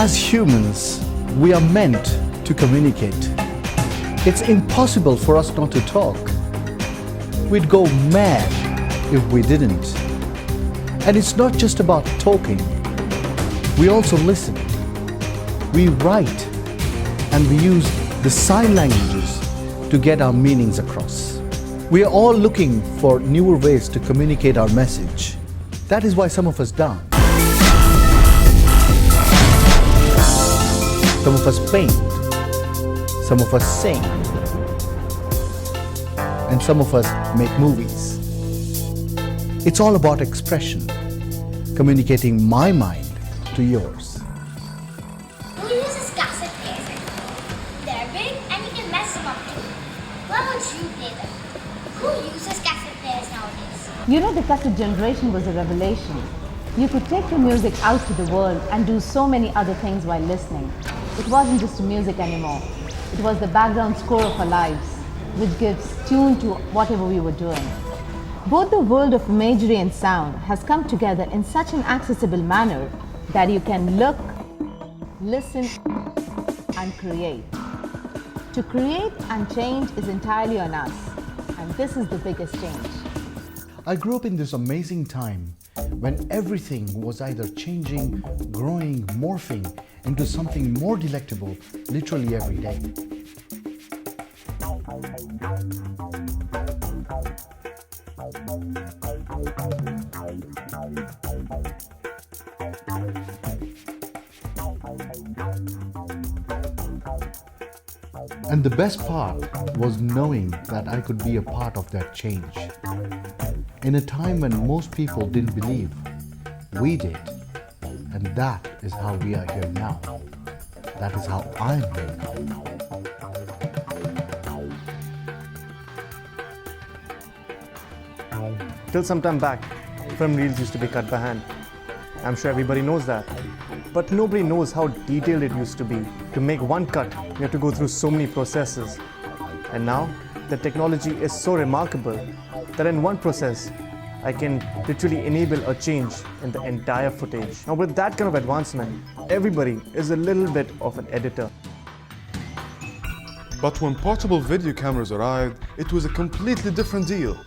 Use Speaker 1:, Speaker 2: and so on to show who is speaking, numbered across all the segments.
Speaker 1: As humans, we are meant to communicate. It's impossible for us not to talk. We'd go mad if we didn't. And it's not just about talking. We also listen. We write, and we use the sign languages to get our meanings across. We are all looking for newer ways to communicate our message. That is why some of us dance. Some of us paint, some of us sing, and some of us make movies. It's all about expression, communicating my mind to yours.
Speaker 2: Who uses cassette players? They're big and you can mess them up too. Why won't you play them? Who uses cassette players nowadays?
Speaker 3: You know, the cassette generation was a revelation. You could take your music out to the world and do so many other things while listening. It wasn't just music anymore. It was the background score of our lives, which gives tune to whatever we were doing. Both the world of imagery and sound has come together in such an accessible manner that you can look, listen, and create. To create and change is entirely on us, and this is the biggest change.
Speaker 1: I grew up in this amazing time when everything was either changing, growing, morphing into something more delectable literally every day. And the best part was knowing that I could be a part of that change. In a time when most people didn't believe, we did. And that is how we are here now. That is how I'm here now.
Speaker 4: Till some time back, film reels used to be cut by hand. I'm sure everybody knows that. But nobody knows how detailed it used to be. To make one cut, you have to go through so many processes. And now, the technology is so remarkable that in one process, I can literally enable a change in the entire footage. Now with that kind of advancement, everybody is a little bit of an editor.
Speaker 5: But when portable video cameras arrived, it was a completely different deal.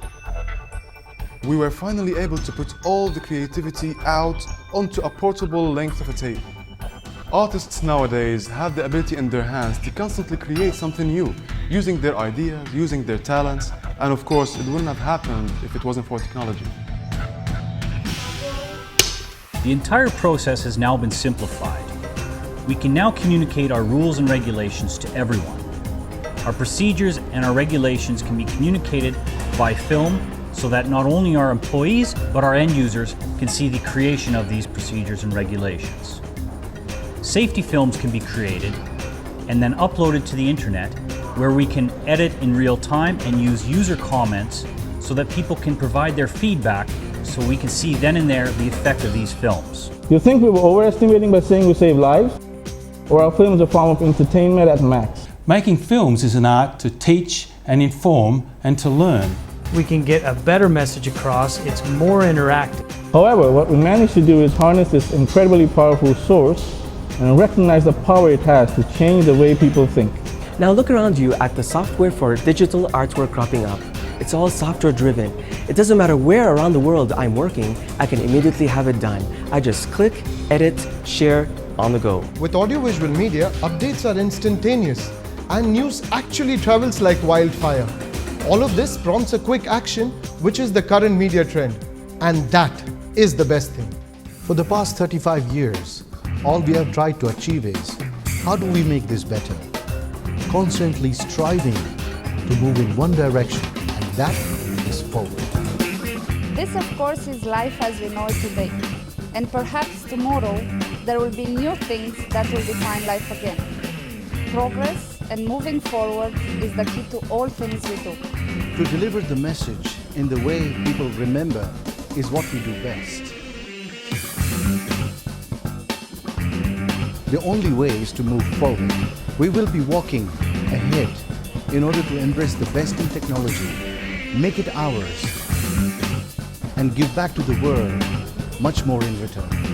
Speaker 5: We were finally able to put all the creativity out onto a portable length of a tape. Artists nowadays have the ability in their hands to constantly create something new, using their ideas, using their talents, and of course, it wouldn't have happened if it wasn't for technology.
Speaker 6: The entire process has now been simplified. We can now communicate our rules and regulations to everyone. Our procedures and our regulations can be communicated by film so that not only our employees, but our end users can see the creation of these procedures and regulations. Safety films can be created and then uploaded to the internet, where we can edit in real time and use user comments so that people can provide their feedback so we can see then and there the effect of these films.
Speaker 7: You think we were overestimating by saying we save lives? Or our films are a form of entertainment at max?
Speaker 8: Making films is an art to teach and inform and to learn.
Speaker 9: We can get a better message across. It's more interactive.
Speaker 7: However, what we managed to do is harness this incredibly powerful source and recognize the power it has to change the way people think.
Speaker 10: Now look around you at the software for digital artwork cropping up. It's all software driven. It doesn't matter where around the world I'm working, I can immediately have it done. I just click, edit, share, on the go.
Speaker 11: With audiovisual media, updates are instantaneous and news actually travels like wildfire. All of this prompts a quick action, which is the current media trend. And that is the best thing.
Speaker 1: For the past 35 years, all we have tried to achieve is, how do we make this better? Constantly striving to move in one direction, and that is forward.
Speaker 12: This, of course, is life as we know it today. And perhaps tomorrow, there will be new things that will define life again. Progress and moving forward is the key to all things we do.
Speaker 1: To deliver the message in the way people remember is what we do best. The only way is to move forward. We will be walking ahead in order to embrace the best in technology, make it ours, and give back to the world much more in return.